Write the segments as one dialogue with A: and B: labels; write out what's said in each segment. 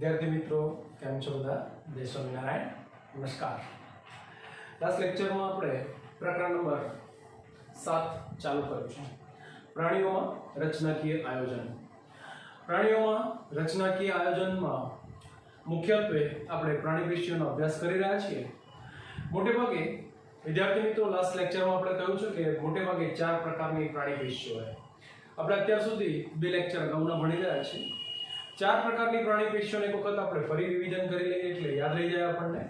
A: विद्यार्थी मित्रों केम छो बधा जय स्वामीनारायण नमस्कार। लास्ट लेक्चर में આપણે પ્રકરણ નંબર 7 ચાલુ કર્યું છે। પ્રાણીઓમાં રચનાકીય આયોજન। પ્રાણીઓમાં રચનાકીય આયોજનમાં મુખ્યત્વે આપણે પ્રાણી પેશીઓનો અભ્યાસ કરી રહ્યા છીએ। મોટે ભાગે વિદ્યાર્થી મિત્રો લાસ્ટ લેક્ચરમાં આપણે કહ્યું છે કે મોટે ભાગે 4 પ્રકારની પ્રાણી પેશીઓ છે। આપણે અત્યાર સુધી બે લેક્ચર અગાઉના ભણી રહ્યા છીએ। 4 પ્રકારની પ્રાણી પેશીઓને એક વખત આપણે ફરી રિવિઝન કરી લઈએ એટલે યાદ રહી જાય આપણને।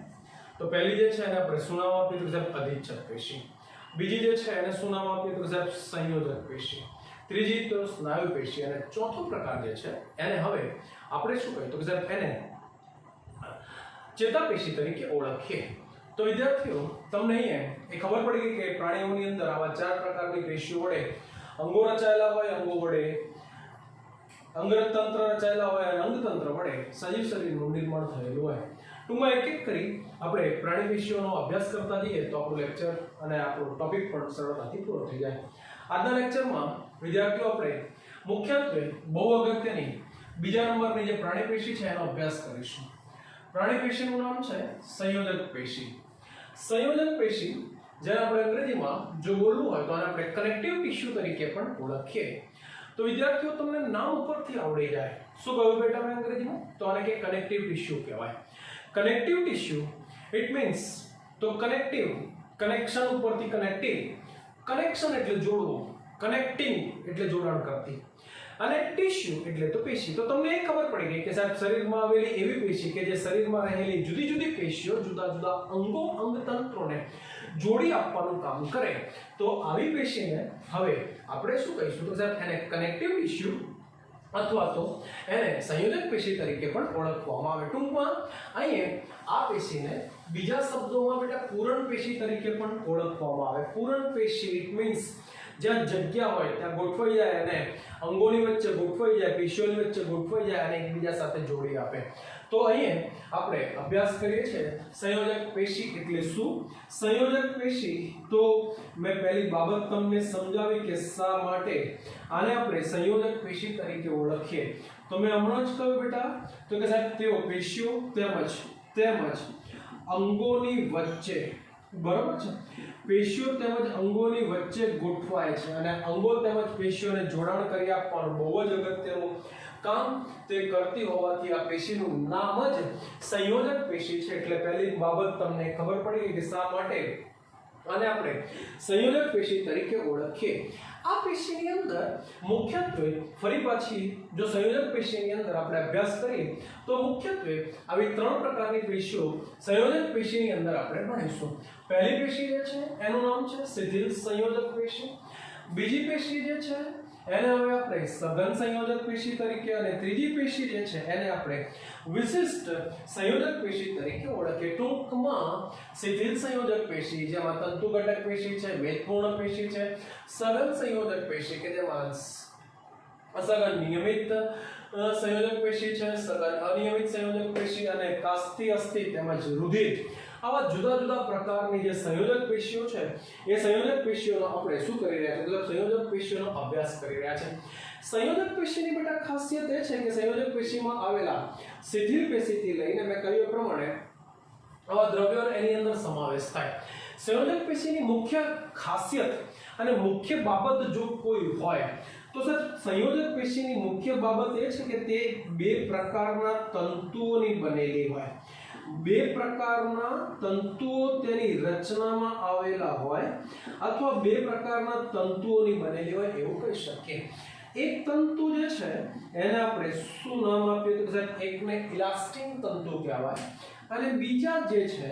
A: તો પહેલી જે છે એને આપણે શું નામ આપ્યું તો સાહેબ અધિચ્છદ પેશી। બીજી જે છે એને શું નામ આપ્યું તો સાહેબ સંયોજક પેશી। ત્રીજી તો સ્નાયુ પેશી અને ચોથો પ્રકાર જે છે એને હવે આપણે શું કહીએ તો સાહેબ એને ચેતાપેશી તરીકે ઓળખીએ। તો વિદ્યાર્થીઓ તમને અહીંયા એ ખબર પડી ગઈ કે પ્રાણીઓની અંદર આવા 4 પ્રકારની પેશીઓ વડે અંગો રચાયેલા હોય, અંગો વડે અંગતંત્ર રચાયેલા હોય અને અંગતંત્ર વડે સજીવ શરીરનું નિર્માણ થયેલું હોય। ટૂંકમાં એક એક કરી આપણે પ્રાણી પેશીઓનો અભ્યાસ કરતા જઈએ તો આપણો લેક્ચર અને આપણો ટોપિક પણ સરળતાથી પૂરો થઈ જાય। આજના લેક્ચરમાં વિદ્યાર્થીઓ આપણે મુખ્યત્વે બહુ અગત્યની બીજા નંબરની જે પ્રાણી પેશી છે એનો અભ્યાસ કરીશું। પ્રાણી પેશીનું નામ છે સંયોજક પેશી। સંયોજક પેશી જેને આપણે અંગ્રેજીમાં જો બોલવું હોય તો આને આપણે કનેક્ટિવ ટિશ્યુ તરીકે પણ ઓળખીએ। तो विद्यार्थियों तुमने नाम ઉપરથી આવડી જાય શું કહ્યું બેટા મેં અંગ્રેજીમાં તો આને કે કનેક્ટિવ ટિશ્યુ કહેવાય। કનેક્ટિવ ટિશ્યુ ઇટ મીન્સ તો કનેક્ટિવ કનેક્શન ઉપરથી કનેક્ટિવ કનેક્શન એટલે જોડવું કનેક્ટિંગ એટલે જોડાણ કરતી અને ટિશ્યુ એટલે તો પેશી। તો તમને એ ખબર પડી ગઈ કે સાહેબ શરીરમાં આવેલી એવી પેશી કે જે શરીરમાં રહેલી જુદી જુદી પેશીઓ જુદા જુદા અંગો અંગતંત્રોને જોડી આપવાનું કામ કરે। તો આવી પેશીને હવે આપણે શું કહીશું તો સાહેબ એને કનેક્ટિવ ટિશ્યુ અથવા તો એને સંયોજક પેશી તરીકે પણ ઓળખવામાં આવે। ટૂંકમાં અહીંયા આ પેશીને બીજા શબ્દોમાં બેટા પૂરણ પેશી તરીકે પણ ઓળખવામાં આવે। પૂરણ પેશી ઇટ મીન્સ જ્યાં જગ્યા હોય ત્યાં ગોઠવાઈ જાય અને અંગોની વચ્ચે ગોઠવાઈ જાય પેશીઓની વચ્ચે ગોઠવાઈ જાય અને એકબીજા સાથે જોડી આપે। તો અહીંયા આપણે અભ્યાસ કરીએ છીએ સંયોજક પેશી એટલે શું। સંયોજક પેશી તો મેં પહેલી બાબત તમને સમજાવી કે શા માટે આને આપણે સંયોજક પેશી તરીકે ઓળખીએ। તો મેં હમણાં જ કહ્યું બેટા તો કે સાહેબ તેઓ પેશીઓ તેમજ અંગોની વચ્ચે બરાબર છે પેશીઓ તેમજ અંગોની વચ્ચે ગોઠવાય છે અને અંગો તેમજ પેશીઓને જોડાણ કરી આપવાનું બહુ જ અગત્યનું કામ તે કરતી હોવાથી આ પેશીનું નામ જ સંયોજક પેશી છે। એટલે પહેલી બાબત તમને ખબર પડી કે શા માટે આને આપણે સંયોજક પેશી તરીકે ઓળખીએ। આ પેશીની અંદર મુખ્યત્વે ફરી પાછી જો સંયોજક પેશીની અંદર આપણે અભ્યાસ કરીએ તો મુખ્યત્વે આવી 3 પ્રકારની પેશીઓ સંયોજક પેશીની અંદર આપણે ભણીશું। પહેલી પેશી જે છે એનું નામ છે શિથિલ સંયોજક પેશી। બીજી પેશી જે છે એને હવે આપણે સઘન સંયોજક પેશી તરીકે અને ત્રીજી પેશી જે છે એને આપણે વિશિષ્ટ સંયોજક પેશી તરીકે ઓળખીએ। ટૂંકમાં શિથિલ સંયોજક પેશી જેમાં તંતુ ઘટક પેશી છે, મેદપૂર્ણ પેશી છે, સઘન સંયોજક પેશી કે જેમાં અસઘન નિયમિત સંયોજક પેશી છે, સઘન અનિયમિત સંયોજક પેશી અને કાસ્થી અસ્થિ તેમજ રુધિર આવા જુદા જુદા પ્રકારની જે સંયોજક પેશીઓ છે એ સંયોજક પેશીઓનો આપણે શું કરી રહ્યા છે મતલબ સંયોજક પેશીઓનો અભ્યાસ કરી રહ્યા છે। સંયોજક પેશીની બેટા ખાસિયત એ છે કે સંયોજક પેશીમાં આવેલા શિથિલ પેશીથી લઈને મેં કહ્યું પ્રમાણે આવા દ્રવ્યોનો એની અંદર સમાવેશ થાય। સંયોજક પેશીની મુખ્ય ખાસિયત અને મુખ્ય બાબત જો કોઈ હોય તો સર સંયોજક પેશીની મુખ્ય બાબત એ છે કે તે બે પ્રકારના તંતુઓની બનેલી હોય। બે પ્રકારના તંતુઓ તેની રચનામાં આવેલા હોય અથવા બે પ્રકારના તંતુઓની બનેલી હોય એવું કહી શકીએ। એક તંતુ જે છે એને આપણે શું નામ આપીએ તો સાહેબ એકને ઇલાસ્ટિન તંતુ કહેવાય અને બીજા જે છે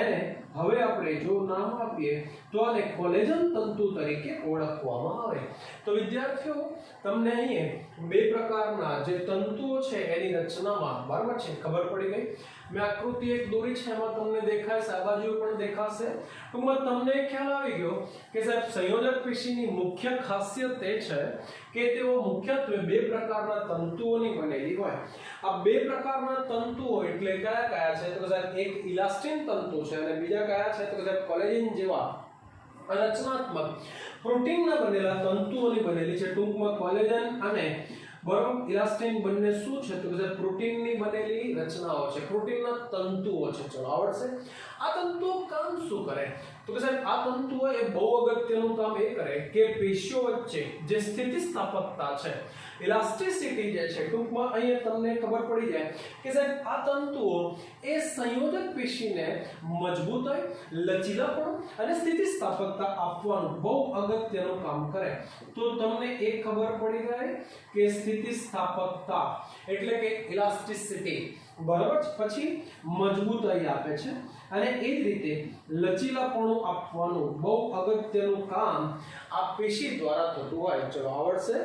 A: એને હવે આપણે જો નામ આપીએ તો આને કોલેજન તંતુ તરીકે ઓળખવામાં આવે। તો વિદ્યાર્થીઓ તમને અહીં બે પ્રકારના જે તંતુઓ છે એની રચનામાં બરાબર છે ખબર પડી ગઈ। મેં આકૃતિ એક દોરી છે એમાં તમને દેખાય છે આ બાજુ પણ દેખાશે। ટૂંકમાં તમને ખ્યાલ આવી ગયો કે સાહેબ સંયોજક પેશીની મુખ્ય ખાસિયત એ છે કે તેઓ મુખ્યત્વે બે પ્રકારના તંતુઓની બનેલી હોય। આ બે પ્રકારના તંતુઓ એટલે કયા કયા છે તો સાહેબ એક ઇલાસ્ટિન તંતુ છે અને બીજા કયા છે તો સાહેબ કોલેજન જેવા રચનાત્મક પ્રોટીનના બનેલા તંતુઓની બનેલી છે। ટૂંકમાં કોલેજન અને બરાબર ઇલાસ્ટિન બંને શું છે તો કે પ્રોટીનની બનેલી રચનાઓ છે, પ્રોટીનના તંતુઓ છે. ચલો આવડશે. આ તંતુઓ કામ શું કરે તો કે સાહેબ આ તંતુઓ એ બહુ અગત્યનું કામ એ કરે કે પેશીઓ વચ્ચે જે સ્થિતિસ્થાપકતા છે, ઇલાસ્ટિસિટી જે છે, ટૂંકમાં અહીંયા તમને ખબર પડી જાય કે સાહેબ આ તંતુઓ એ સંયોજક પેશીને મજબૂતાઈ, લચીલાપણું અને સ્થિતિસ્થાપકતા આપવાનું બહુ અગત્યનું કામ કરે. તો તમને એ ખબર પડી ગઈ કે સ્થિતિસ્થાપકતા એટલે કે ઇલાસ્ટિસિટી, બરાબર. પછી મજબૂતાઈ આપે છે અને એ જ રીતે લચીલાપણું આપવાનું બહુ અગત્યનું કામ આ પેશી દ્વારા થતું હોય. ચલો આવડશે.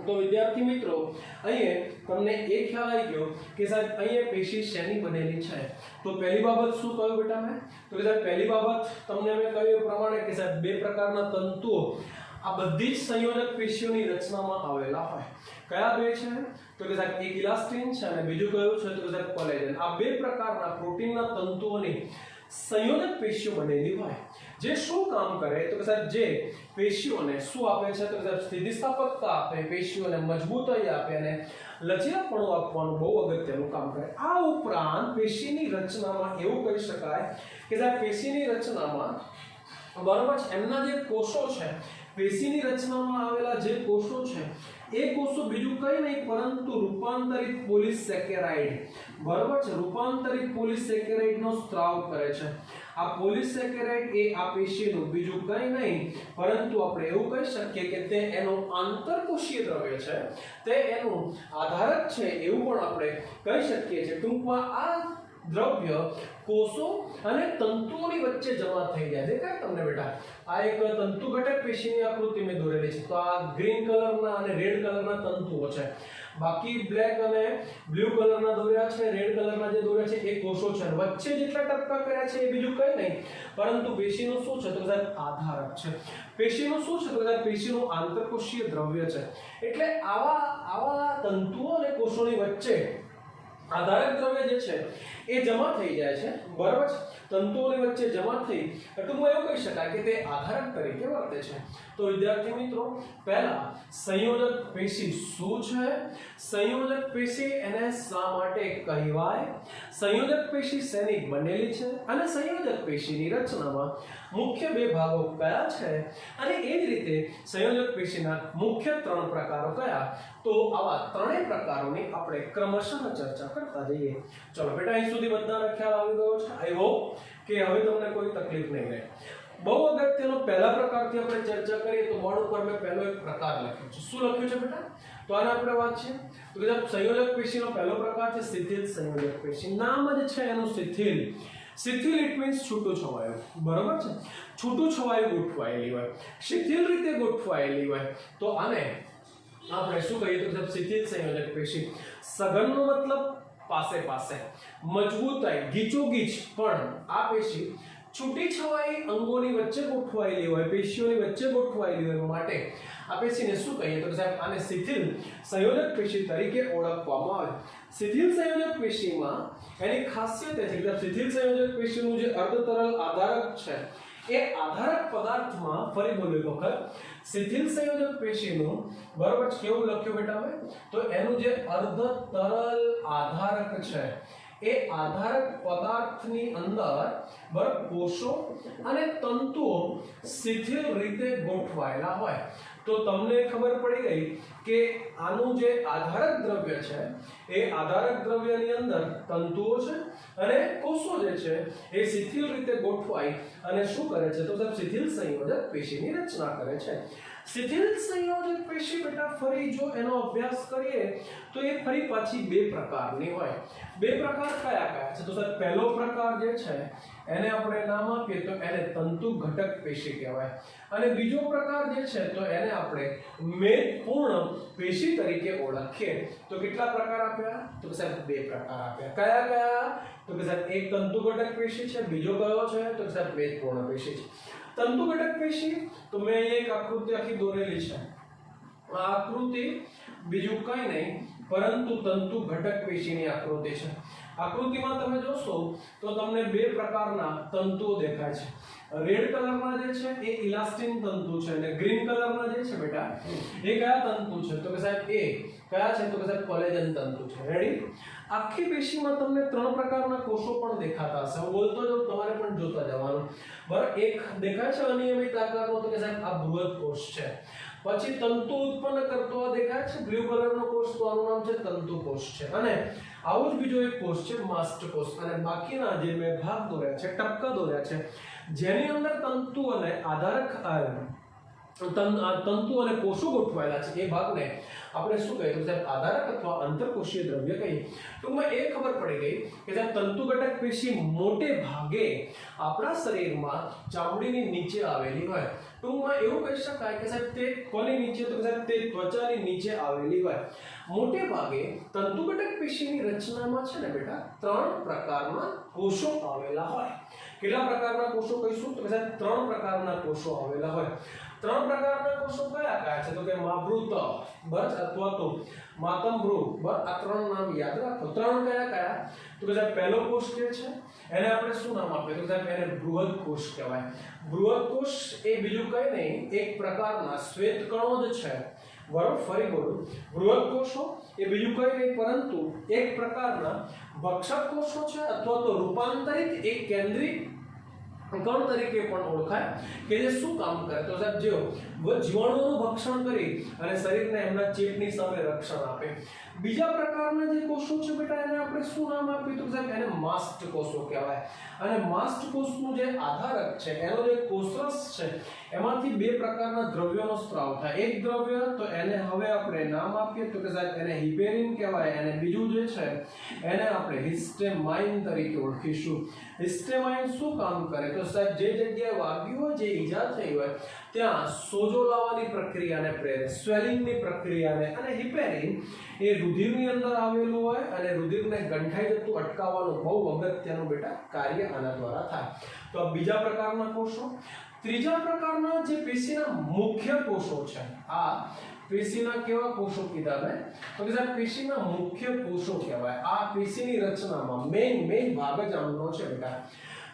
A: તો વિદ્યાર્થી મિત્રો અહીંયા તમને એ ખ્યાલ આવી ગયો કે સાહેબ અહીંયા પેશી શેની બનેલી છે. તો પહેલી બાબત શું કહ્યું બેટા મેં તો કે સાહેબ પહેલી બાબત તમને મેં કહ્યું પ્રમાણે કે સાહેબ બે પ્રકારના તંતુઓ આ બધી જ સંયોજક પેશીઓની રચનામાં આવેલા હોય. કયા બે છે તો કે સાહેબ એક ઇલાસ્ટિન છે અને બીજું કયું છે તો કે સાહેબ કોલેજન. આ બે પ્રકારના પ્રોટીનના તંતુઓની સંયોજક પેશીઓ બનેલી હોય જે શું કામ કરે તો કે સાહેબ જે પેશીઓને શું આપે છે તો કે સાહેબ સ્થિતિસ્થાપકતા આપે, પેશીઓને મજબૂતાઈ આપે અને લચીલાપણું આપવાનું બહુ અગત્યનું કામ કરે. આ ઉપરાંત પેશીની રચનામાં એવું કહી શકાય કે સાહેબ પેશીની રચનામાં બરાબર છે એમના જે કોષો છે, પેશીની રચનામાં આવેલા જે કોષો છે એ કોષો બીજું કંઈ નહીં પરંતુ રૂપાંતરિત પોલિસેકેરાઇડ, બરાબર છે, રૂપાંતરિત પોલિસેકેરાઇડનો સ્ત્રાવ કરે છે. આ પોલિસેકેરાઇડ એ આ પેશીનું બીજું કંઈ નહીં પરંતુ આપણે એવું કહી શકીએ કે તે એનું આંતરકોષીય દ્રવ્ય છે, તે એનું આધારક છે એવું પણ આપણે કહી શકીએ છીએ. ટૂંકમાં આ દ્રવ્ય કોષો અને તંતુઓની વચ્ચે જમા થઈ જાય. દેખાય તમને બેટા આ એક તંતુ ઘટક પેશીની આકૃતિ મેં દોરેલી છે. તો આ ગ્રીન કલરના અને રેડ કલરના તંતુઓ છે, બાકી બ્લેક અને બ્લુ કલરના દોર્યા છે, રેડ કલરના જે દોર્યા છે એ કોષો છે. વચ્ચે જેટલા ટપકા કર્યા છે એ બીજું કંઈ નહીં પરંતુ પેશીનું શું છે તો સાહેબ આધારક છે. પેશીનું શું છે તો સાહેબ પેશીનું આંતરકોષીય દ્રવ્ય છે. એટલે આવા તંતુઓ અને કોષોની વચ્ચે આધારક દ્રવ્ય જે છે એ જમા થઈ જાય છે, બરાબર છે. તંતુઓની વચ્ચે જમા થઈ ટૂંકમાં એવું કહી શકાય કે તે આધારક તરીકે વર્તે છે. તો વિદ્યાર્થી મિત્રો પહેલા સંયોજક પેશી શું છે, સંયોજક પેશી એને શા માટે કહેવાય, સંયોજક પેશી શેની બનેલી છે અને સંયોજક પેશીની રચનામાં મુખ્ય બે ભાગો કયા છે અને એ જ રીતે સંયોજક પેશીના મુખ્ય ત્રણ પ્રકારો કયા. તો આવા ત્રણેય પ્રકારોની આપણે ક્રમશઃ ચર્ચા કરતા જઈએ. ચલો બેટા અહીં સુધી બધાને ખ્યાલ આવી ગયો છે. આઈ હોપ કે હવે તમને કોઈ તકલીફ નહીં રહે. બહુ અગત્યનો પહેલા પ્રકારથી આપણે ચર્ચા કરીએ તો બોર્ડ ઉપર મેં પહેલો એક પ્રકાર લખ્યો છે. શું લખ્યું છે બેટા તો આને આપણે વાંચીએ તો કે સંયોજક પેશીનો પહેલો પ્રકાર છે શિથિલ સંયોજક પેશી. નામ જ છે એનું શિથિલ. શિથિલ ઇટ મીન્સ છૂટું છવાયું, બરાબર છે, છૂટું છવાયું ગોઠવાયેલી હોય, શિથિલ રીતે ગોઠવાયેલી હોય. તો આને આપણે શું કહીએ તો શિથિલ સંયોજક પેશી. સઘનનો મતલબ પાસે પાસે, મજબૂતાઈ ગીચોગીચ, પણ આ પેશી છૂટી છવાઈ અંગોની વચ્ચે ગોઠવાયેલી હોય, પેશીઓની વચ્ચે ગોઠવાયેલી હોય માટે આ પેશીને શું કહીએ તો સાહેબ આને શિથિલ સંયોજક પેશી તરીકે ઓળખવામાં આવે. શિથિલ સંયોજક પેશીમાં એની ખાસિયત એ છે કે શિથિલ સંયોજક પેશીનું જે અર્ધતરલ આધારક છે એ આધારક પદાર્થમાં, ફરી બોલ્યો એક વખત, શિથિલ સંયોજક પેશીનું બરાબર કેવું લખ્યું બેટા હવે તો એનું જે અર્ધતરલ આધારક છે એ આધારક પદાર્થની અંદર બરાબર કોષો અને તંતુઓ શિથિલ રીતે ગોઠવાયેલા હોય. તો તમને ખબર પડી ગઈ કે આનું જે આધારક દ્રવ્ય છે એ આધારક દ્રવ્યની અંદર તંતુઓ છે અને કોષો જે છે એ શિથિલ રીતે ગોઠવાઈ અને શું કરે છે તો સાહેબ શિથિલ સંયોજક પેશીની રચના કરે છે. શિથિલ સંયોજક પેશી બેટા ફરી જો એનો અભ્યાસ કરીએ તો એ ફરી પાછી બે પ્રકારની હોય. બે પ્રકાર કયા કયા છે તો સાહેબ પહેલો પ્રકાર જે છે એને આપણે નામ આપીએ તો એને તંતુ ઘટક પેશી કહેવાય અને બીજો પ્રકાર જે છે તો એને આપણે મેદપૂર્ણ પેશી તરીકે ઓળખીએ. તો કેટલા પ્રકાર આપ્યા તો સાહેબ બે પ્રકાર આપ્યા. કયા કયા તો કે સાહેબ એક તંતુ ઘટક પેશી છે, બીજો કયો છે તો સાહેબ મેદપૂર્ણ પેશી છે. તંતુ ઘટક પેશી તો મેં એક આકૃતિ આખી દોરેલી છે. આ આકૃતિ બીજું કંઈ નહીં પરંતુ તંતુ ઘટક પેશીની આકૃતિ છે. આકૃતિમાં તમે જોશો તો તમને બે પ્રકારના તંતુઓ દેખાય છે. રેડ કલરમાં જે છે એ ઇલાસ્ટિન તંતુ છે અને ગ્રીન કલરમાં જે છે બેટા એ કયા તંતુ છે તો કે સાહેબ એ કયા છે તો કે સાહેબ કોલેજન તંતુ છે. રેડી. આખી પેશીમાં તમને 3 પ્રકારના કોષો પણ દેખાતા હશે. હું બોલતો જાઉં તમારે પણ જોતા જવાનું. બરાબર. એક દેખાય છે અનિયમિત આકારનો તો કે સાહેબ આ બૃહદ કોષ છે. પછી તંતુ ઉત્પન્ન કરતો આ દેખાય છે બ્લુ કલરનો કોષ તો આનું નામ છે તંતુ કોષ છે. અને આવો જ બીજો એક કોષ છે માસ્ટ કોષ. અને બાકીના જે મેં ભાગ દોર્યા છે ટપકા દોર્યા છે જેની અંદર તંતુ અને આધારક તંતુ અને કોષો ગોઠવાયેલા છે એ ભાગને આપણે શું કહીએ તો સાહેબ આધારક અથવા અંતરકોષીય દ્રવ્ય કહીએ. ટૂંકમાં એ ખબર પડી ગઈ કે સાહેબ તંતુ ઘટક પેશી મોટે ભાગે આપણા શરીરમાં ચામડીની નીચે આવેલી હોય. ટૂંકમાં એવું કહી શકાય કે સાહેબ તે કોની નીચે તો સાહેબ તે ત્વચાની નીચે આવેલી હોય. મોટે ભાગે તંતુ ઘટક પેશીની રચનામાં છે ને બેટા 3 પ્રકારના કોષો આવેલા હોય. કેટલા પ્રકારના કોષો કહીશું તો સાહેબ 3 પ્રકારના કોષો આવેલા હોય. 3 પ્રકારના કોષો કયા કયા છે તો કે માવૃત બસ અથવા તો માતંબ્રુ બસ આ 3 નામ યાદ રાખો. 3 કયા કયા તો કે સાહેબ પહેલો કોષ જે છે એને આપણે શું નામ આપીએ તો સાહેબ એને બૃહદ કોષ કહેવાય. બૃહદ કોષ એ બીજું કંઈ નહીં એક પ્રકારના શ્વેત કણો જ છે. બરાબર. ફરી બોલું. બૃહદ કોષો એ બીજું કંઈ નહીં પરંતુ એક પ્રકારના ભક્ષક કોષો છે અથવા તો રૂપાંતરિત એક કેન્દ્રિત કણ તરીકે પણ ઓળખાય કે જે શું કામ કરે તો સાહેબ જેઓ જીવાણુઓનું ભક્ષણ કરી અને શરીરને એમના ચેપની સામે રક્ષણ આપે. બીજા પ્રકારના જે કોષો છે બેટા એને આપણે શું નામ આપ્યું તો સાહેબ એને માસ્ટ કોષો કહેવાય. અને માસ્ટ કોષનું જે આધારક છે એનો જે કોષરસ છે એમાંથી 2 પ્રકારના દ્રવ્યોનો સ્ત્રાવ થાય. એક દ્રવ્ય તો એને હવે આપણે નામ આપીએ તો કે સાહેબ એને હિપેરિન કહેવાય અને બીજું જે છે એને આપણે હિસ્ટેમાઇન તરીકે ઓળખીશું. હિસ્ટેમાઇન શું કામ કરે તો સાહેબ જે જગ્યાએ વાગ્યું હોય જે ઈજા થઈ હોય ત્યાં સોજો લાવવાની પ્રક્રિયાને પ્રેરે, સ્વેલિંગની પ્રક્રિયાને. અને હિપેરિન એ રુધિરની અંદર આવેલું હોય અને રુધિરને ગંઠાઈ જતું અટકાવવાનું બહુ અગત્યનું બેટા કાર્ય આના દ્વારા થાય. તો આ બીજા પ્રકારના કોષો. ત્રીજા પ્રકારના જે પેશીના મુખ્ય કોષો છે આ પેશીના કેવા કોષો કીધા મેં તો કે સાહેબ પેશીના મુખ્ય કોષો કહેવાય. આ પેશીની રચનામાં મેઇન ભાગ જ આમનો છે બેટા.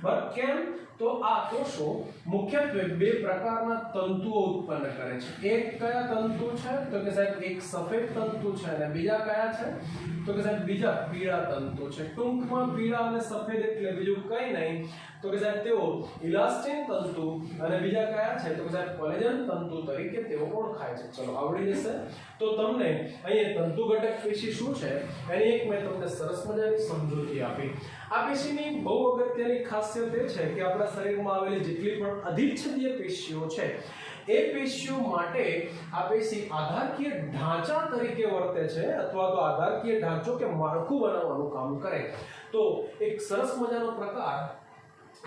A: બરાબર. કેમ તો આ કોષો મુખ્યત્વે 2 પ્રકારના તંતુઓ ઉત્પન્ન કરે છે. એક કયા તંતુ છે તો કે સાહેબ એક સફેદ તંતુ છે અને બીજા કયા છે તો કે સાહેબ બીજા પીળા તંતુ છે. ટૂંકમાં પીળા અને સફેદ એટલે બીજું કંઈ નહીં તો કે સાહેબ તેઓ ઇલાસ્ટિન તંતુ અને બીજા કયા છે તો કે સાહેબ કોલેજન તંતુ તરીકે તેઓ ઓળખાય છે. ચલો આવડી જશે. તો તમને અહીંયા તંતુ ઘટક પેશી શું છે એની એક મેં તમને સરસ મજાની સમજૂતી આપી. આ પેશીની બહુ અગત્યની ખાસિયત એ છે કે આપણા શરીરમાં આવેલી જેટલી પણ અધિચ્છદીય પેશીઓ છે એ પેશીઓ માટે આ પેશી આધારકીય ઢાંચા તરીકે વર્તે છે અથવા તો આધારકીય ઢાંચો કે માળખું બનાવવાનું કામ કરે. તો એક સરસ મજાનો પ્રકાર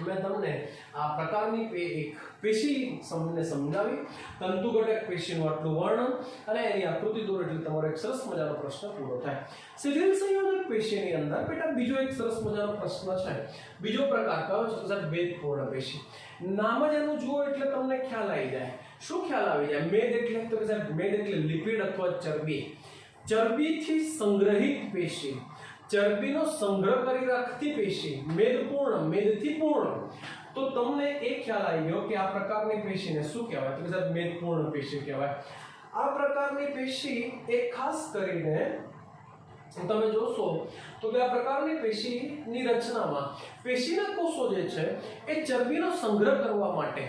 A: મેં તમને આ પ્રકારની એક પેશી સમજાવી. તંતુ ઘટક પેશીનું આટલું વર્ણન અને એની આકૃતિ દોરો એટલે તમારો એક સરસ મજાનો પ્રશ્ન પૂરો થાય. શિથિલ સંયોજક પેશીની અંદર બેટા બીજો એક સરસ મજાનો પ્રશ્ન છે. બીજો પ્રકાર કયો છે તો સાહેબ મેદપૂર્ણ પેશી. નામ જ એનું જુઓ એટલે તમને ખ્યાલ આવી જાય. શું ખ્યાલ આવી જાય? મેદ એટલે તો કે સાહેબ મેદ એટલે લિપિડ અથવા ચરબી. ચરબીથી સંગ્રહિત પેશી, ચરબીનો સંગ્રહ કરી રાખતી પેશી. મેદપૂર્ણ, મેદથી પૂર્ણ. તો તમને એ ખ્યાલ આવી ગયો કે આ પ્રકારની પેશીને શું કહેવાય તો સાહેબ મેદપૂર્ણ પેશી કહેવાય. આ પ્રકારની પેશી એ ખાસ કરીને તમે જોશો તો કે આ પ્રકારની પેશીની રચનામાં પેશીના કોષો જે છે એ ચરબીનો સંગ્રહ કરવા માટે,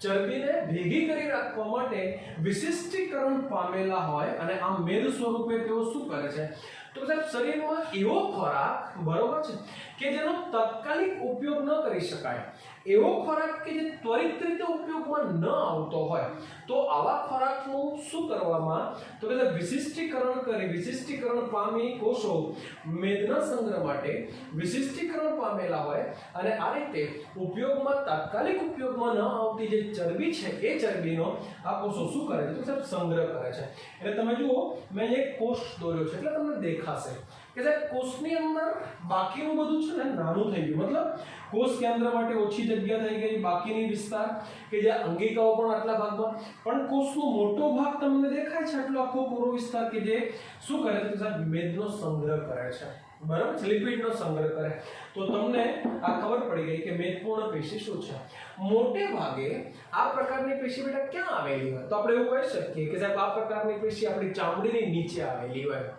A: ચરબીને ભેગી કરી રાખવા માટે વિશિષ્ટીકરણ પામેલા હોય અને આ મેદ સ્વરૂપે તેઓ શું કરે છે તો સાહેબ શરીરમાં એવો ખોરાક બરોબર છે કે જેનો તાત્કાલિક ઉપયોગ ન કરી શકાય, એવો ખોરાક કે જે ત્વરિત રીતે ઉપયોગમાં ન આવતો હોય તો આવા ખોરાકનું શું કરવામાં તો કે વિશિષ્ટીકરણ કરી, વિશિષ્ટીકરણ પામી કોષો મેદના સંગ્રહ માટે વિશિષ્ટીકરણ પામેલા હોય અને આ રીતે ઉપયોગમાં તાત્કાલિક ઉપયોગમાં ન આવતી જે ચરબી છે એ ચરબીનો આ કોષો શું કરે છે તો સાહેબ સંગ્રહ કરે છે. એટલે તમે જુઓ મેં એક કોષ દોર્યો છે એટલે તમને દેખાય દેખાશે કે સાહેબ કોષની અંદર બાકીનું બધું છે ને નાનું થઈ ગયું, મતલબ કોષ કેન્દ્ર માટે ઓછી જગ્યા થઈ ગઈ, બાકીની વિસ્તાર કે જે અંગિકાઓ પણ આટલા ભાગમાં, પણ કોષનો મોટો ભાગ તમને દેખાય છે આટલો આખો પૂરો વિસ્તાર કે જે શું કરે છે સાહેબ મેદનો સંગ્રહ કરે છે, બરાબર છે, લિપિડનો સંગ્રહ કરે. તો તમને આ ખબર પડી ગઈ કે મેદપૂર્ણ પેશી શું છે. મોટે ભાગે આ પ્રકારની પેશી બેટા ક્યાં આવેલી હોય? તો આપણે એવું કહી શકીએ કે સાહેબ આ પ્રકારની પેશી આપણી ચામડીની નીચે આવેલી હોય.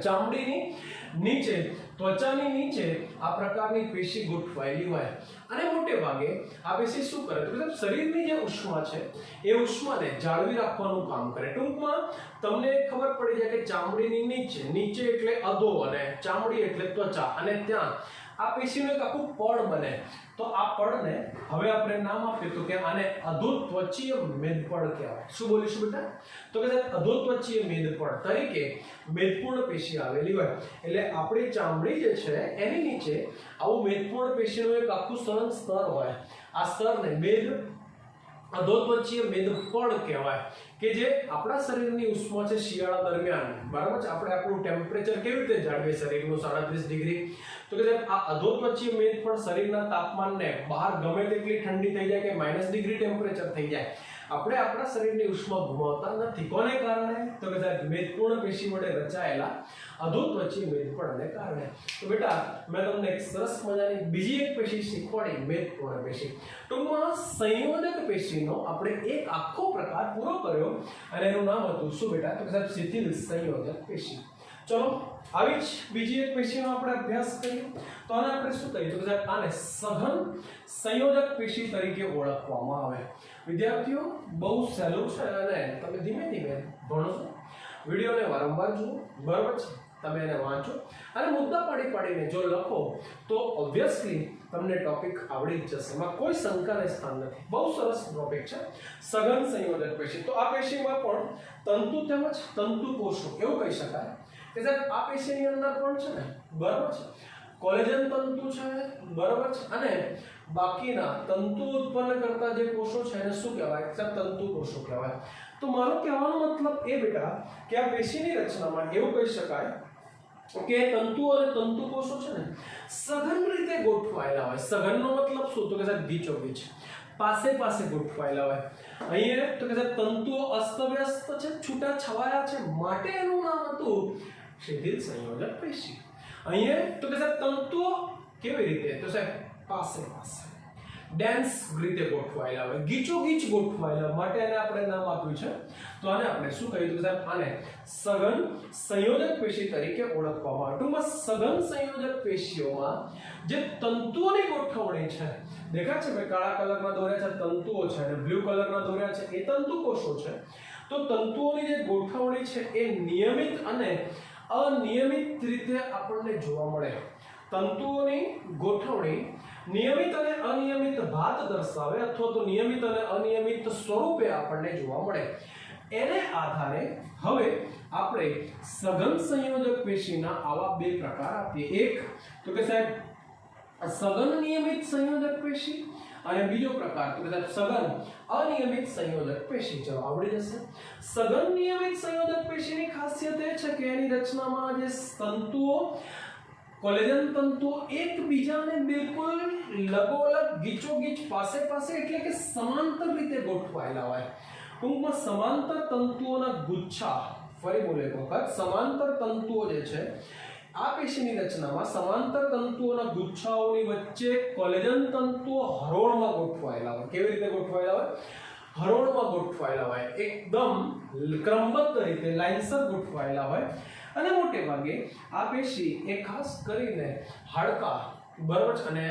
A: ચામડીની નીચે, ત્વચાની નીચે આ પ્રકારની પેશી ગોઠવાયેલી હોય અને મોટે ભાગે આ પેશી શું કરે તો મતલબ શરીરની જે ઉષ્મા છે એ ઉષ્માને જાળવી રાખવાનું કામ કરે. ટૂંકમાં તમને ખબર પડી જાય કે ચામડીની નીચે એટલે અધો અને ચામડી એટલે ત્વચા અને ત્યાં આ પેશીનું એક આખું પડ બને. તો આ પડને હવે આપણે નામ આપ્યું તો કે આને અધોત્વચીય મેદપડ કહેવાય. શું બોલીશું બેટા? તો કે અધોત્વચીય મેદપડ તરીકે મેદપૂર્ણ પેશી આવેલી હોય. એટલે આપણી ચામડી જે છે એની નીચે આવું મેદપૂર્ણ પેશીનું એક આખું સળંગ સ્તર હોય. આ સ્તરને મેદ અધોત્વચીય મેદપડ કહેવાય કે જે આપણા શરીરની ઉષ્મા છે શિયાળા દરમિયાન, બરાબર છે, આપણે આપણું ટેમ્પરેચર કેવી રીતે જાળવીએ શરીરનું 37 ડિગ્રી, તો કે આ અધોત્વચીય મેદપડ શરીરના તાપમાનને બહાર ગમે તેટલી ઠંડી થઈ જાય કે -ડિગ્રી ટેમ્પરેચર થઈ જાય, આપણે આપણા શરીરની ઉષ્મા ગુમાવતા નથી. કોને કારણે? તો કે મેદપૂર્ણ પેશી વડે રચાયેલા અધોત્વચીય મેદપડને કારણે. તો બેટા મેં તમને એક સરસ મજાની બીજી એક પેશી શીખવાડી, મેદપૂર્ણ પેશી. ટૂંકમાં સંયોજક પેશીનો આપણે એક આખો પ્રકાર પૂરો કર્યો અને એનું નામ હતું શું બેટા? તો કે શિથિલ સંયોજક પેશી. ચલો આવી જ બીજી એક પેશીનો આપણે અભ્યાસ કરીએ. તો આને આપણે શું કહીએ? તો કે આને સઘન સંયોજક પેશી તરીકે ઓળખવામાં આવે. વિદ્યાર્થીઓ બહુ સહેલું છે અને તમે ધીમે ધીમે ભણો, વિડીયોને વારંવાર જુઓ, બરાબર છે, તમે એને વાંચો અને મુદ્દા પાડીને જો લખો તો ઓબ્વિયસલી તમને ટોપિક આવડી જ જશે. એમાં કોઈ શંકાને સ્થાન નથી. બહુ સરસ ટોપિક છે સઘન સંયોજક પેશી. તો આ પેશીમાં પણ તંતુ તેમજ તંતુ કોષો એવું કહી શકાય કે સાહેબ આ પેશીની અંદર પણ છે ને, બરાબર છે, કોલેજન તંતુ છે, બરાબર છે, અને બાકીના તંતુ ઉત્પન્ન કરતા જે કોષો છે એને શું કહેવાય? તંતુ કોષો કહેવાય. તો મારો કહેવાનો મતલબ એ બેટા કે આ પેશીની રચનામાં એવું કહી શકાય કે તંતુ અને તંતુ કોષો છે ને સઘન રીતે ગોઠવાયેલા હોય. સઘનનો મતલબ શું? તો કે સાહેબ ગીચોગીચ પાસે ગોઠવાયેલા હોય. અહીંયા તો કે સાહેબ તંતુઓ અસ્તવ્યસ્ત છે, છૂટા છવાયા છે, માટે એનું નામ હતું શિથિલ સંયોજક પેશી. અહીંયા તો કે સાહેબ તંતુઓ કેવી રીતે? તો સાહેબ પાસે ડેન્સ રીતે ગોઠવાયેલા હોય, ગીચોગીચ ગોઠવાયેલા, માટે એને આપણે નામ આપ્યું છે. તો આને આપણે શું કહ્યું? તો સાહેબ આને સઘન સંયોજક પેશી તરીકે ઓળખવામાં આવે. ટૂંકમાં સઘન સંયોજક પેશીઓમાં જે તંતુઓની ગોઠવણી છે, દેખાય છે મેં કાળા કલરના દોર્યા છે તંતુઓ છે અને બ્લુ કલરના દોર્યા છે એ તંતુ કોષો છે. તો તંતુઓની જે ગોઠવણી છે એ નિયમિત અને અનિયમિત રીતે આપણને જોવા મળે. તંતુઓની ગોઠવણી નિયમિત અને અનિયમિત ભાત દર્શાવે અથવા તો નિયમિત અને અનિયમિત સ્વરૂપે આપણને જોવા મળે. એને આધારે હવે આપણે સઘન સંયોજક પેશીના આવા બે પ્રકાર આપીએ. એક તો કે સાહેબ સઘન નિયમિત સંયોજક પેશી અને બીજો પ્રકાર તો કે સાહેબ સઘન અનિયમિત સંયોજક પેશી. ચલો આવડી જશે. સઘન નિયમિત સંયોજક પેશીની ખાસિયત એ છે કે એની રચનામાં જે તંતુઓ કોલેજન તંતુઓ એકબીજાને બિલકુલ લગોલગ ગીચોગીચ પાસે એટલે કે સમાંતર રીતે ગોઠવાયેલા હોય. ટૂંકમાં સમાંતર તંતુઓના ગુચ્છા, ફરી બોલે એક વખત, સમાંતર તંતુઓ જે છે આ પેશીની રચનામાં સમાંતર તંતુઓના ગુચ્છાઓની વચ્ચે કોલેજન તંતુઓ હરોળમાં ગોઠવાયેલા હોય. કેવી રીતે ગોઠવાયેલા હોય? હરોળમાં ગોઠવાયેલા હોય, એકદમ ક્રમબદ્ધ રીતે લાઇનસર ગોઠવાયેલા હોય. અને મોટે ભાગે આ પેશી એ ખાસ કરીને હાડકા, બરાબર છે, અને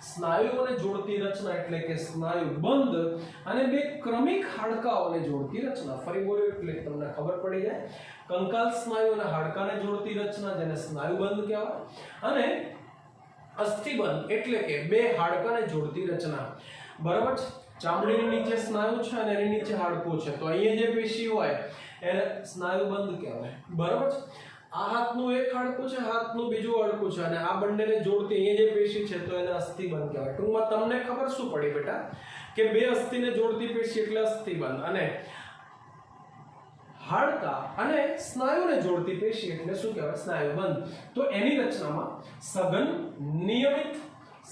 A: સ્નાયુઓને જોડતી રચના એટલે કે સ્નાયુબંધ અને બે ક્રમિક હાડકાઓને જોડતી રચના. ફરી બોલ્યો એટલે તમને ખબર પડી જાય. કંકાલ સ્નાયુ અને હાડકાને જોડતી રચના જેને સ્નાયુબંધ કહેવાય, અને અસ્થિબંધ એટલે કે બે હાડકાને જોડતી રચના. બરાબર છે, ચામડીની નીચે સ્નાયુ છે અને એની નીચે હાડકું છે. તો અહીંયા જે પેશી હોય એને સ્નાયુબંધ કહેવાય. બરાબર છે. આ હાથનું એક હાડકું છે, હાથનું બીજું હાડકું છે અને આ બંનેને જોડતી અહીંયા જે પેશી છે તો એને અસ્થિબંધ કહેવાય. ટૂંકમાં તમને ખબર શું પડી બેટા કે બે અસ્થિને જોડતી પેશી એટલે અસ્થિબંધ અને હાડકા અને સ્નાયુને જોડતી પેશી એટલે શું કહેવાય? સ્નાયુબંધ. તો એની રચનામાં સઘન નિયમિત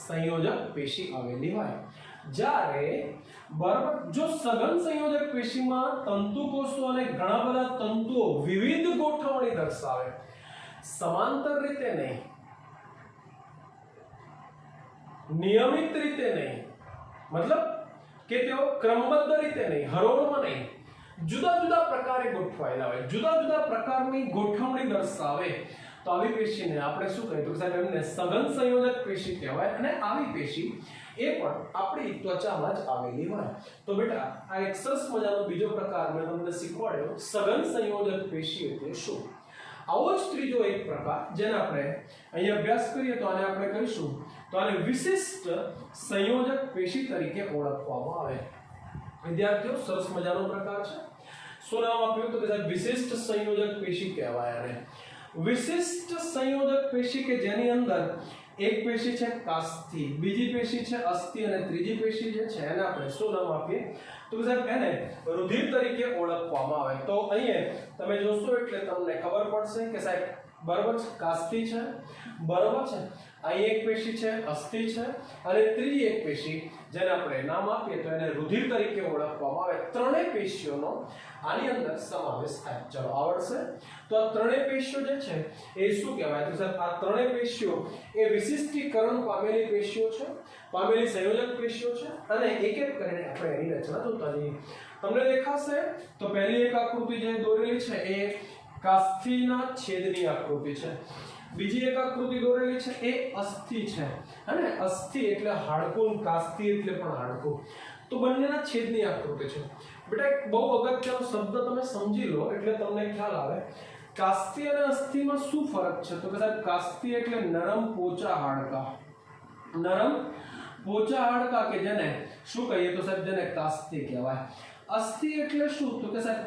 A: સંયોજક પેશી આવેલી હોય. જ્યારે બરાબર જો સઘન સંયોજક પેશીમાં તંતુકોષો અને ઘણા બધા તંતુઓ વિવિધ ગોઠવણી દર્શાવે, સમાંતર રીતે નહીં, નિયમિત રીતે નહીં, મતલબ કે તેઓ ક્રમબદ્ધ રીતે નહીં, હરોળમાં નહીં, જુદા જુદા પ્રકારે ગોઠવાયેલા હોય, જુદા જુદા પ્રકારની ગોઠવણી દર્શાવે, તો આવી પેશીને આપણે શું કહીએ? તો સાહેબ એમને સઘન સંયોજક પેશી કહેવાય. અને આવી પેશી એ પણ આપણી ત્વચામાં જ આવેલી હોય. તો બેટા આ એક સરસ મજાનો બીજો પ્રકાર મેં તમને શીખવાડ્યો, સઘન સંયોજક પેશી એટલે શું. આવો જ ત્રીજો એક પ્રકાર જેને આપણે અહીં અભ્યાસ કરીએ તો આને આપણે કહીશું, તો આને વિશિષ્ટ સંયોજક પેશી તરીકે ઓળખવામાં આવે. વિદ્યાર્થીઓ સરસ મજાનો પ્રકાર છે. શું નામ આપ્યું? તો કે સાહેબ વિશિષ્ટ સંયોજક પેશી કહેવાય. અને વિશિષ્ટ સંયોજક પેશી કે જેની અંદર એક પેશી છે કાસ્થિ, બીજી પેશી છે અસ્થિ અને ત્રીજી પેશી જે છે એને આપણે શું નામ આપીએ? તો સાહેબ એને રુધિર તરીકે ઓળખવામાં આવે. તો અહીંયા તમે જોશો એટલે તમને ખબર પડશે કે સાહેબ બરાબર છે કાસ્થિ છે, બરાબર છે, અહીં એક પેશી છે અસ્થિ છે અને ત્રીજી એક પેશી જેને આપણે નામ આપીએ તો એને રુધિર તરીકે ઓળખવામાં આવે. ત્રણેય પેશીઓનો આની અંદર સમાવેશ થાય. ચલો આવડશે. તો આ ત્રણેય પેશીઓ જે છે એ શું કહેવાય? તો સાહેબ આ ત્રણેય પેશીઓ એ વિશિષ્ટીકરણ પામેલી પેશીઓ છે, પામેલી સંયોજક પેશીઓ છે. અને એક એક કરીને આપણે એની રચના જોતા જઈએ. તમને દેખાશે તો પહેલી એક આકૃતિ જે દોરેલી છે એ કાસ્થિના છેદની આકૃતિ છે. બીજી એક આકૃતિ દોરેલી છે એ અસ્થિ છે. અને અસ્થિ એટલે હાડકું, કાસ્થિ એટલે પણ હાડકું. તો બંનેના છેદની આકૃતિ છે. બેટા એક બહુ અગત્યનો શબ્દ તમે સમજી લો એટલે તમને ખ્યાલ આવે. કાસ્થિ અને અસ્થિમાં શું ફરક છે? તો કે સાહેબ કાસ્થિ એટલે નરમ પોચા હાડકા, નરમ પોચા હાડકા કે જેને શું કહીએ? તો સાહેબ જેને કાસ્થિ કહેવાય. અસ્થિ એટલે શું? તો કે સાહેબ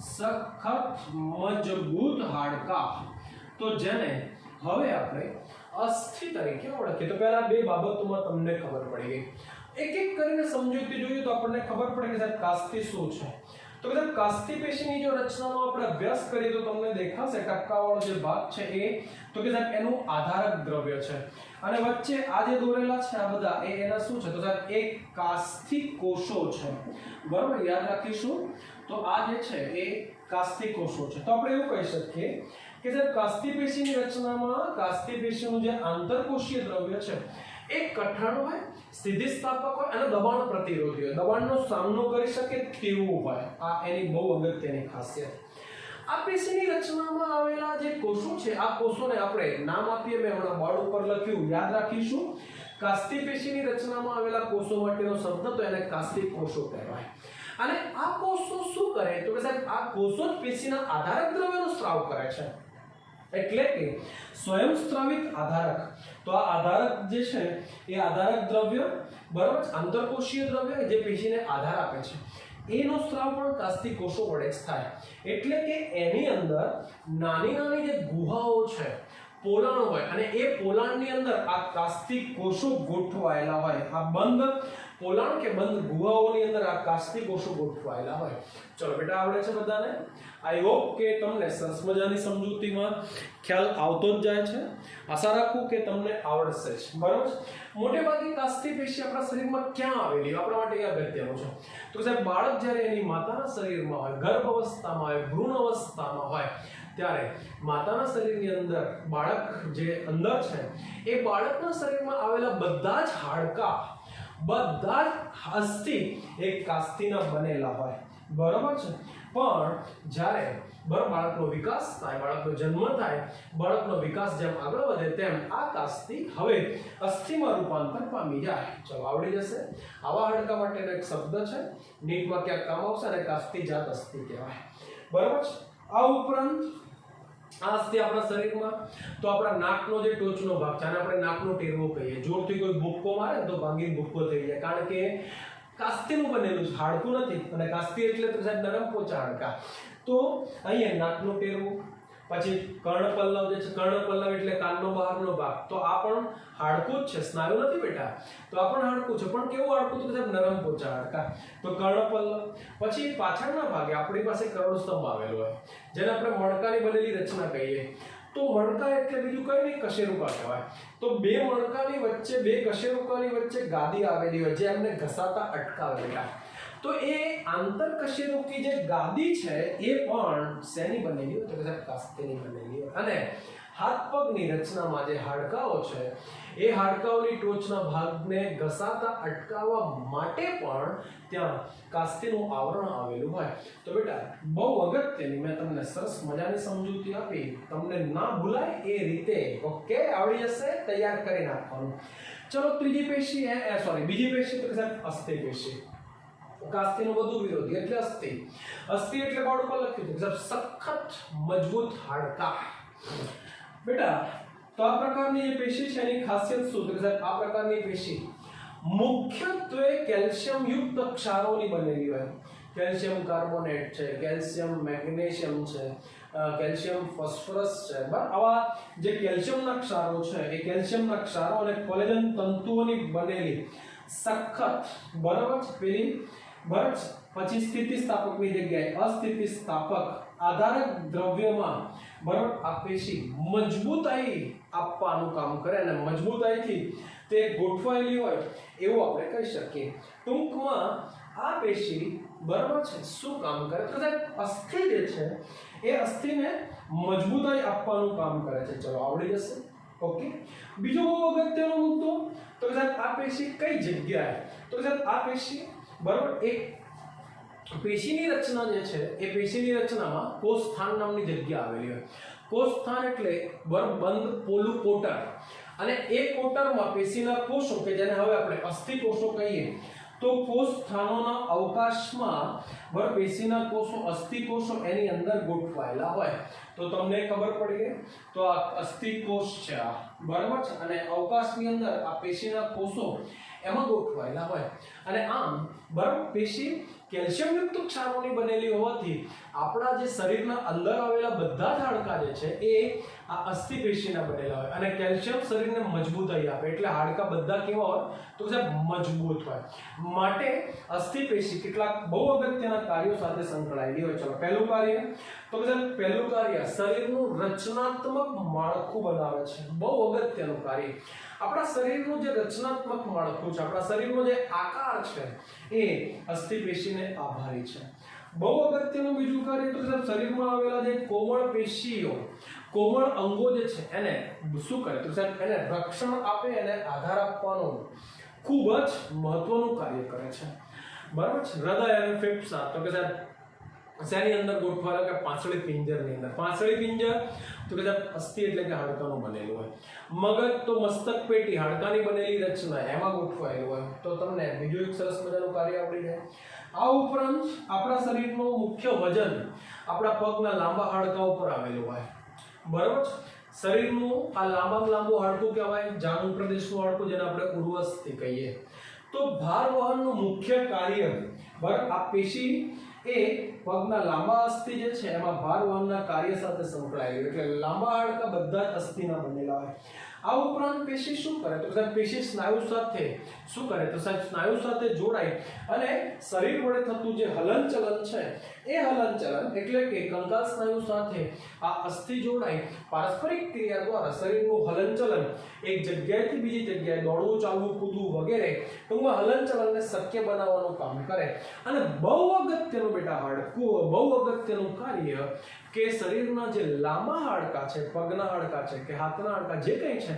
A: સખત મજબૂત હાડકા. તો જેને હવે આપણે અસ્થિ તરીકે ઓળખીએ. તો પહેલા બે બાબતોમાં તમને ખબર પડી ગઈ. એક એક કરીને સમજૂતી જોઈએ તો આપણને ખબર પડે કે સાહેબ કાસ્થિ શું છે. તો કે સાહેબ કાસ્થિ પેશીની જો રચનાનો આપણે અભ્યાસ કરીએ તો તમને દેખાશે ટપકાવાળો જે ભાગ છે એ તો કે સાહેબ એનું આધારક દ્રવ્ય છે. અને વચ્ચે આ જે દોરેલા છે આ બધા એ એના શું છે? તો સાહેબ એક કાસ્થિ કોષો છે. બરાબર યાદ રાખીશું. તો આ જે છે એ કાસ્થિ કોષો છે. તો આપણે એવું કહી શકીએ કે સાહેબ કાસ્થિ પેશીની રચનામાં કાસ્થિ પેશીનું જે આંતરકોષીય દ્રવ્ય છે એ કઠણ હોય, સ્થિતિસ્થાપક હોય અને દબાણ પ્રતિરોધી હોય, દબાણનો સામનો કરી શકે તેવું હોય. આ એની બહુ અગત્યની ખાસિયત. આ પેશીની રચનામાં આવેલા જે કોષો છે આ કોષોને આપણે નામ આપીએ. મેં હમણાં બોર્ડ ઉપર લખ્યું, યાદ રાખીશું. કાસ્થિ પેશીની રચનામાં આવેલા કોષો માટેનો શબ્દ તો એને કાસ્થિ કોષો કહેવાય. અને આ કોષો શું કરે? તો કે સાહેબ આ કોષો જ પેશીના આધારક દ્રવ્યનો સ્ત્રાવ કરે છે. એટલે કે સ્વયં સ્ત્રાવિત આધારક. તો આ આધારક જે છે એ આધારક દ્રવ્ય બરાબર આંતરકોષીય દ્રવ્ય જે પેશીને આધાર આપે છે એનો સ્ત્રાવ પણ કાસ્થિ કોષો વડે જ થાય. એટલે કે એની અંદર નાની નાની જે ગુહાઓ છે, પોલાણ હોય અને એ પોલાણની અંદર આ કાસ્થિ કોષો ગોઠવાયેલા હોય. આ બંધ પોલાણ કે બંધ ગુહાઓની અંદર આ કાસ્થિ કોષો ગોઠવાયેલા હોય. ચલો બેટા આવડે છે બધાને? આઈ હોપ કે તમને સરસ મજાની સમજૂતીમાં ખ્યાલ આવતો જ જાય છે. આશા રાખું કે તમને આવડશે જ. બરાબર. મોટે ભાગે કાસ્થિ પેશી આપણા શરીરમાં ક્યાં આવેલી આપણા માટે એ અગત્યનું છે. તો સાહેબ બાળક જ્યારે એની માતાના શરીરમાં હોય, ગર્ભ અવસ્થામાં હોય, ભ્રૂણ અવસ્થામાં હોય ત્યારે માતાના શરીરની અંદર બાળક જે અંદર છે એ બાળકના શરીરમાં આવેલા બધા જ હાડકા, બધા જ અસ્થિ એક કાસ્થિના બનેલા હોય. બરાબર છે. પણ જ્યારે બાળકનો વિકાસ થાય, બાળકનો જન્મ થાય, બાળકનો વિકાસ જેમ આગળ વધે તેમ આ કાસ્થિ હવે અસ્થિમાં રૂપાંતર પામી જાય. ચલો આવડી જશે. આવા હાડકા માટેનો એક શબ્દ છે, નીટમાં ક્યાંક કામ આવશે અને કાસ્થિ જાત અસ્થિ કહેવાય. બરાબર છે. આ ઉપરાંત આ અસ્થિ આપણા શરીરમાં તો આપણા નાકનો જે ટોચનો ભાગ છે આને આપણે નાકનો ટેરવો કહીએ. જોરથી કોઈ ભૂક્કો મારે તો ભાંગીને ભૂક્કો થઈ જાય, કારણ કે કાસ્થિનું બનેલું છે, હાડકું નથી. અને કાસ્થિ એટલે તો સાહેબ નરમ પોચા હાડકા. તો અહીંયા નાકનો ટેરવો, પછી કર્ણપલ્લવ જે છે, કર્ણપલ્લવ એટલે કાનનો બહારનો ભાગ, તો આ પણ હાડકું જ છે, સ્નાયુ નથી બેટા, તો આ પણ હાડકું છે, પણ કેવું હાડકું? તો સાહેબ નરમ પોચા હાડકા, તો કર્ણપલ્લવ. પછી પાછળના ભાગે આપણી પાસે કરોડસ્તંભ આવેલો હોય, જેને આપણે મણકાની બનેલી રચના કહીએ. તો મણકા એટલે બીજું કઈ નહીં, કશેરુકા કહેવાય. તો બે મણકાની વચ્ચે, બે કશેરુકાની વચ્ચે ગાદી આવેલી હોય જે એમને ઘસાતા અટકાવે બેટા. તો એ આંતરકશેરુકી જે ગાદી છે એ પણ શેની બનેલી હોય? તો કે સાહેબ કાસ્તીની બનેલી હોય. અને હાથ પગની રચનામાં જે હાડકાઓ છે એ હાડકાઓની ટોચના ભાગને ઘસાતા અટકાવવા માટે પણ ત્યાં કાસ્તીનું આવરણ આવેલું હોય. તો બેટા બહુ અગત્યની મેં તમને સરસ મજાની સમજૂતી આપી, તમને ના ભૂલાય એ રીતે. ઓકે, આવડી જશે, તૈયાર કરી નાખવાનું. ચલો ત્રીજી પેશી બીજી પેશી તો કે સાહેબ અસ્થિ પેશી. કાસ્તીનો વધુ વિરોધી એટલે અસ્થિ. અસ્થિ એટલે બોર્ડ પર લખ્યું છે સાહેબ સખત મજબૂત હાડકા. બેટા તો આ પ્રકારની જે પેશી છે એની ખાસિયત શું છે? સાહેબ આ પ્રકારની પેશી મુખ્યત્વે કેલ્શિયમ યુક્ત ક્ષારોની બનેલી હોય. કેલ્શિયમ કાર્બોનેટ છે, કેલ્શિયમ મેગ્નેશિયમ છે, કેલ્શિયમ ફોસ્ફરસ છે. બરાબર, આવા જે કેલ્શિયમના ક્ષારો છે એ કેલ્શિયમના ક્ષારો અને કોલેજન તંતુઓની બનેલી સખત, બરાબર છે, પેલી બરાબર. પછી સ્થિતિસ્થાપકની જગ્યાએ અસ્થિતિસ્થાપક આધારક દ્રવ્યમાં બરાબર આ પેશી મજબૂતાઈ આપવાનું કામ કરે અને મજબૂતાઈથી તે ગોઠવાયેલી હોય એવું આપણે કહી શકીએ. ટૂંકમાં આ પેશી બરાબર છે શું કામ કરે? તો સાહેબ અસ્થિ જે છે એ અસ્થિને મજબૂતાઈ આપવાનું કામ કરે છે. ચલો આવડી જશે. ઓકે, બીજો બહુ અગત્યનો મુદ્દો તો સાહેબ આ પેશી કઈ જગ્યાએ? તો સાહેબ આ પેશી બરાબર એક પેશીની રચના જે છે એ પેશીની રચનામાં કોષસ્થાન નામની જગ્યા આવેલી હોય. કોષસ્થાન એટલે બંધ પોલું કોટર, અને એ કોટરમાં પેશીના કોષો કે જેને હવે આપણે અસ્થિ કોષો કહીએ, તો કોષસ્થાનોના અવકાશમાં બરાબર પેશીના કોષો, અસ્થિ કોષો એની અંદર ગોઠવાયેલા હોય. તો તમને ખબર પડી ગઈ, તો આ અસ્થિ કોષ છે આ, બરાબર છે, અને અવકાશની અંદર આ પેશીના કોષો એમાં ગોઠવાયેલા હોય. અને આમ બરાબર પેશી કેલ્શિયમ યુક્ત ક્ષારોની બનેલી હોવાથી આપણા જે શરીરના અંદર આવેલા બધા જ હાડકા જે છે એ આ અસ્થિ પેશીના બનેલા હોય. અને કેલ્શિયમ શરીરને મજબૂતાઈ આપે, એટલે હાડકા બધા કેવા હોય? તો સાહેબ મજબૂત હોય. માટે અસ્થિ પેશી કેટલાક બહુ અગત્યના કાર્યો સાથે સંકળાયેલી હોય. ચલો પહેલું કાર્ય તો સાહેબ પહેલું કાર્ય શરીરનું રચનાત્મક માળખું બનાવે છે. બહુ અગત્યનું કાર્ય. આપણા શરીરનું જે રચનાત્મક માળખું છે, આપણા શરીરનો જે આકાર છે એ અસ્થિ પેશીને આભારી છે. બહુ અગત્યનું બીજું કાર્ય તો સાહેબ શરીરમાં આવેલા જે કોમળ પેશીઓ, કોમળ અંગો જે છે એને શું કરે? તો સાહેબ એને રક્ષણ આપે, એને આધાર આપવાનું ખૂબ જ મહત્વનું કાર્ય કરે છે. બરાબર છે. હૃદય અને ફેફસા તો કે સાહેબ શેની અંદર ગોઠવાયેલા? કે પાંસળી પિંજરની અંદર. પાંસળી પિંજર તો કે સાહેબ અસ્થિ એટલે કે હાડકાનું બનેલું હોય. મગજ તો મસ્તક પેટી હાડકાની બનેલી રચના એમાં ગોઠવાયેલું હોય. તો તમને બીજું એક સરસ મજાનું કાર્ય આવડી જાય. આ ઉપરાંત આપણા શરીરનું મુખ્ય વજન આપણા પગના લાંબા હાડકા ઉપર આવેલું હોય. બરાબર છે. શરીરનું આ લાંબામાં લાંબુ હાડકું કહેવાય, જાનુ પ્રદેશનું હાડકું, જેને આપણે ઉર્વસ્થિ કહીએ. તો ભાર વહનનું મુખ્ય કાર્ય બરાબર આ પેશી એ પગના લાંબા અસ્થિ જે છે એમાં ભાર વહનના કાર્ય સાથે સંકળાયેલી, એટલે લાંબા હાડકા બધા જ અસ્થિના બનેલા હોય. આ ઉપરાંત પેશી શું કરે? તો સાહેબ પેશી સ્નાયુ સાથે શું કરે? તો સાહેબ સ્નાયુ સાથે જોડાય અને શરીર વડે થતું જે હલનચલન છે એ હલનચલન એટલે કે કંકાલ સ્નાયુ સાથે આ અસ્થિ જોડાય, પારસ્પરિક ક્રિયા દ્વારા શરીરનું હલનચલન એક જગ્યાએથી બીજી જગ્યાએ દોડવું, ચાલવું, કૂદવું વગેરે ટૂંકમાં હલનચલનને શક્ય બનાવવાનું કામ કરે. અને બહુ અગત્યનું બેટા હાડકું, બહુ અગત્યનું કાર્ય કે શરીરના જે લાંબા હાડકા છે, પગના હાડકા છે કે હાથના હાડકા જે કંઈ છે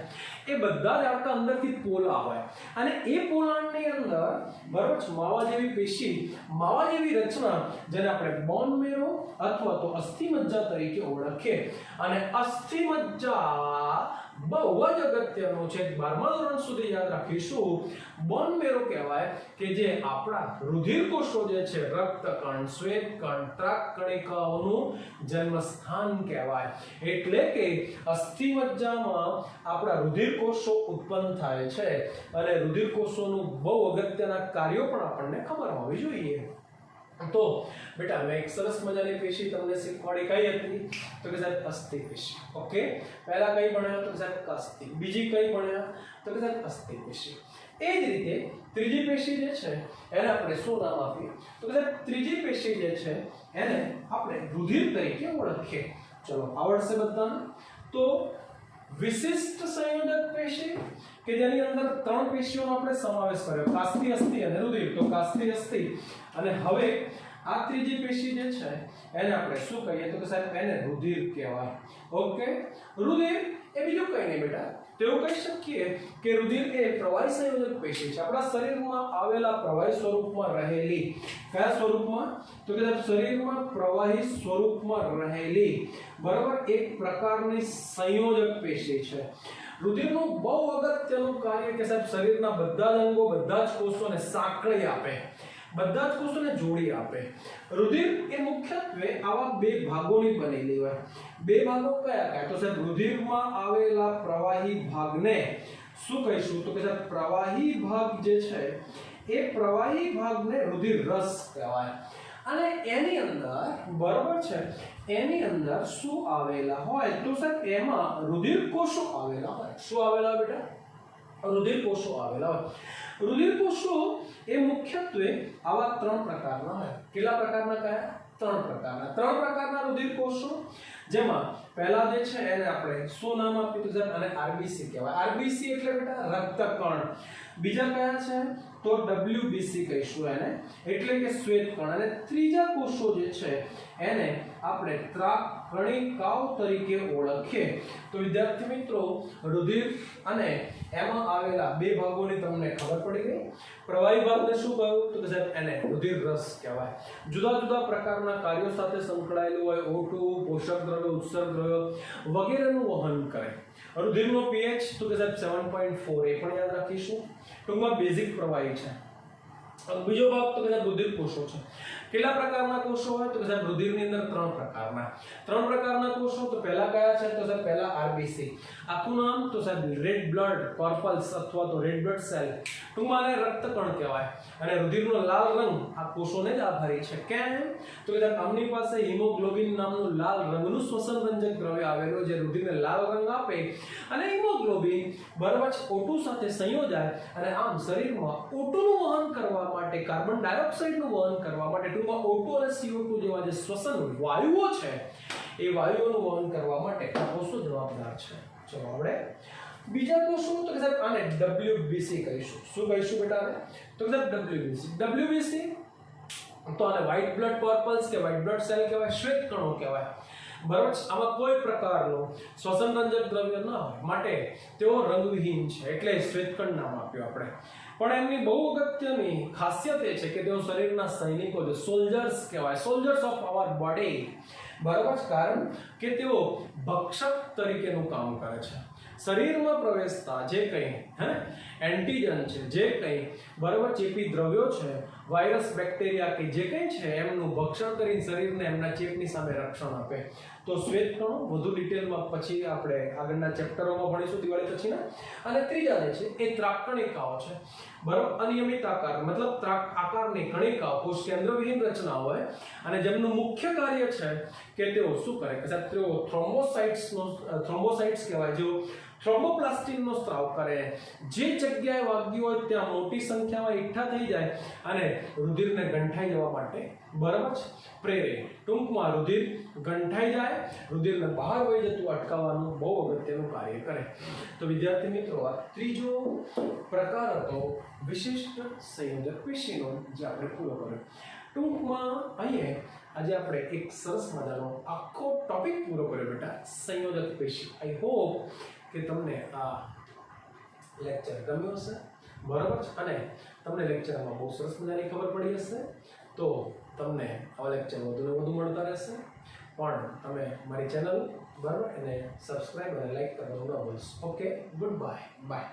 A: એ બધા જ હાડકા અંદરથી પોલા હોય. અને એ પોલાણની અંદર બરાબર માવા જેવી પેશી, માવા જેવી રચના જેને આપણે બોન મેરો અથવા તો અસ્થિમજ્જા તરીકે ઓળખીએ. અને અસ્થિમજ્જા બહુ જ અગત્યનું છે. 12મા ધોરણ સુધી યાદ રાખીશું. બોન મેરો કહેવાય કે જે આપણા રુધિર કોષો જે છે, રક્તકણ, શ્વેતકણ, ત્રાક કણિકાઓનું જન્મસ્થાન કહેવાય. એટલે કે અસ્થિમજ્જામાં આપણા રુધિર કોષો ઉત્પન્ન થાય છે. અને રુધિર કોષોનું બહુ અગત્યના કાર્યો પણ આપણને ખબર હોવી જોઈએ. तो बेटा मैं एक सरस मजानी पेशी तमने શીખવાડી કઈ હતી તો કે સાહેબ અસ્થિ પેશી ઓકે પહેલા કઈ ભણ્યા તો સાહેબ કાસ્તિ બીજી કઈ ભણ્યા તો કે સાહેબ અસ્થિ પેશી એ જ રીતે ત્રીજી પેશી જે છે એને આપણે શું નામ આપીએ તો કે સાહેબ ત્રીજી પેશી જે છે એને આપણે રુધિર તરીકે ઓળખીએ ચલો આવડશે બધાને તો વિશિષ્ટ સંયોજક પેશી કે જેની અંદર ત્રણ પેશીઓનો આપણે સમાવેશ કર્યો કાસ્તિ અસ્થિ અને રુધિર તો કાસ્તિ અસ્થિ અને હવે આ ત્રીજી પેશી જે છે એને આપણે શું કહીએ તો કે સાહેબ એને રુધિર કહેવાય ઓકે રુધિર એ બીજું કંઈ નહીં બેટા તેવું કહી શકીએ કે રુધિર એ પ્રવાહી સંયોજક પેશી છે આપણા શરીરમાં આવેલા પ્રવાહી સ્વરૂપમાં રહેલી કયા સ્વરૂપમાં તો કે સાહેબ શરીરમાં પ્રવાહી સ્વરૂપમાં રહેલી બરાબર એક પ્રકારની સંયોજક પેશી છે રુધિરનું બહુ અગત્યનું કાર્ય કે સાહેબ શરીરના બધા જ અંગો બધા જ કોષોને સાંકળી આપે બધા જ કોષોને જોડી આપે રુધિર એ મુખ્યત્વે આવા બે ભાગોની બનેલી હોય બે ભાગો કયા કયા તો સાહેબ રુધિરમાં આવેલા પ્રવાહી ભાગને શું કહીશું તો કે સાહેબ પ્રવાહી ભાગ જે છે એ પ્રવાહી ભાગને રુધિર રસ કહેવાય અને એની અંદર બરાબર છે એની અંદર શું આવેલા હોય તો સાહેબ એમાં રુધિર કોષો આવેલા હોય શું આવેલા બેટા રુધિર કોષો આવેલા હોય રુધિર કોષો એ મુખ્યત્વે આવા ત્રણ પ્રકારના હોય કેટલા પ્રકારના કયા ત્રણ પ્રકારના રુધિર કોષો જેમાં પહેલા જે છે એને આપણે શું નામ આપ્યું તો સાહેબ આને આરબીસી કહેવાય આરબીસી એટલે બેટા રક્તકણ બીજા કયા છે તો ડબ્લ્યુબીસી કહીશું એને એટલે કે શ્વેતકણ અને ત્રીજા કોષો જે છે એને આપણે ત્રાકણિકાઓ તરીકે ઓળખીએ તો વિદ્યાર્થી મિત્રો રુધિર અને એમાં આવેલા બે ભાગોની તમને ખબર પડી ગઈ પ્રવાહી ભાગને શું કહ્યું તો કે સાહેબ એને રુધિર રસ કહેવાય જુદા જુદા પ્રકારના કાર્યો સાથે સંકળાયેલું હોય O2 પોષક દ્રવ્યો ઉત્સર્ગ દ્રવ્યો વગેરેનું વહન કરે રુધિરનો pH તો કે સાહેબ 7.4 એ પણ યાદ રાખીશું ટૂંકમાં બેઝિક પ્રવાહી છે બીજો ભાગ તો કે સાહેબ રુધિર કોષો છે કેટલા પ્રકારના કોષો હોય તો કે સાહેબ રુધિરની અંદર ત્રણ પ્રકારના કોષો તો પહેલા કયા છે તો સાહેબ પહેલા આરબીસી આખું નામ તો સાહેબ રેડ બ્લડ કોર્પલ્સ અથવા તો રેડ બ્લડ સેલ ટૂંકમાં આને રક્તકણ કહેવાય અને રુધિરનો લાલ રંગ આ કોષોને જ આભારી છે કેમ તો કે સાહેબ આમની પાસે હિમોગ્લોબિન નામનું લાલ રંગનું શ્વસન રંજક દ્રવ્ય આવેલું જે રુધિરને લાલ રંગ આપે અને હિમોગ્લોબિન બરાબર O2 સાથે સંયોજાય અને આમ શરીરમાં O2 નું વહન કરવા માટે કાર્બન ડાયોક્સાઇડનું વહન કરવા માટે ટૂંકમાં O2 અને CO2 જેવા જે શ્વસન વાયુઓ છે એ વાયુઓનું વહન કરવા માટે આ કોષો જવાબદાર છે ચલો આપણે બીજા કોષો તો કે સાહેબ આને WBC કહીશું શું કહીશું બેટા આને તો કે સાહેબ WBC તો આને વ્હાઇટ બ્લડ કોર્પલ્સ કે વ્હાઇટ બ્લડ સેલ કહેવાય શ્વેત કણો કહેવાય બરાબર આમાં કોઈ પ્રકારનો શ્વસન રંજક દ્રવ્ય ન હોય માટે તેઓ રંગવિહીન છે એટલે શ્વેતકણ નામ આપ્યું આપણે પણ એમની બહુ અગત્યની ખાસિયત એ છે કે તેઓ શરીરના સૈનિકો છે સોલ્જર્સ કહેવાય સોલ્જર્સ ઓફ અવર બોડી બરાબર કારણ કે તેઓ ભક્ષક તરીકેનું કામ કરે છે શરીરમાં પ્રવેશતા જે કંઈ હે એન્ટીજન છે જે કંઈ બરાબર ચેપી દ્રવ્યો છે વાયરસ બેક્ટેરિયા કે જે કંઈ છે એમનું ભક્ષણ કરીને શરીરને એમના ચેપની સામે રક્ષણ આપે તો શ્વેતકણો વધુ ડિટેલમાં પછી આપણે આગળના ચેપ્ટરોમાં ભણીશું દિવાળી પછીના અને ત્રીજા જે છે એ ત્રાકણિકાઓ છે બરાબર અનિયમિત આકાર મતલબ ત્રાક આકારની કણિકાઓ કોષ કેન્દ્રવિહીન રચના હોય અને જેમનું મુખ્ય કાર્ય છે કે તેઓ શું કરે કે સાહેબ તેઓ થ્રોમ્બોસાઇટ્સ કહેવાય જેઓ થ્રોમ્બોપ્લાસ્ટિનનો સ્ત્રાવ કરે જે જગ્યાએ વાગ્યું હોય ત્યાં મોટી સંખ્યામાં એકઠા થઈ જાય અને રુધિરને ગંઠાઈ જવા માટે બરાબર છે પ્રેરે ટૂંકમાં રુધિર ગંઠાઈ જાય રુધિરને બહાર વહી જતું અટકાવવાનું બહુ અગત્યનું કાર્ય કરે તો વિદ્યાર્થી મિત્રો આ ત્રીજો પ્રકાર હતો વિશિષ્ટ સંયોજક પેશીનો જે આપણે પૂરો કર્યો ટૂંકમાં અહીંયા આજે આપણે એક સરસ મજાનો આખો ટોપિક પૂરો કર્યો બેટા સંયોજક પેશી આઈ હોપ કે તમને આ લેક્ચર ગમ્યો હશે બરાબર અને તમને લેક્ચરમાં બહુ સરસ મજાની ખબર પડી હશે તો તમને આવા લેક્ચર વધુ ને વધુ મળતા રહેશે પણ તમે મારી ચેનલ બરાબર એને સબસ્ક્રાઇબ અને લાઈક કરવાનું ન ભૂલશો ઓકે ગુડ બાય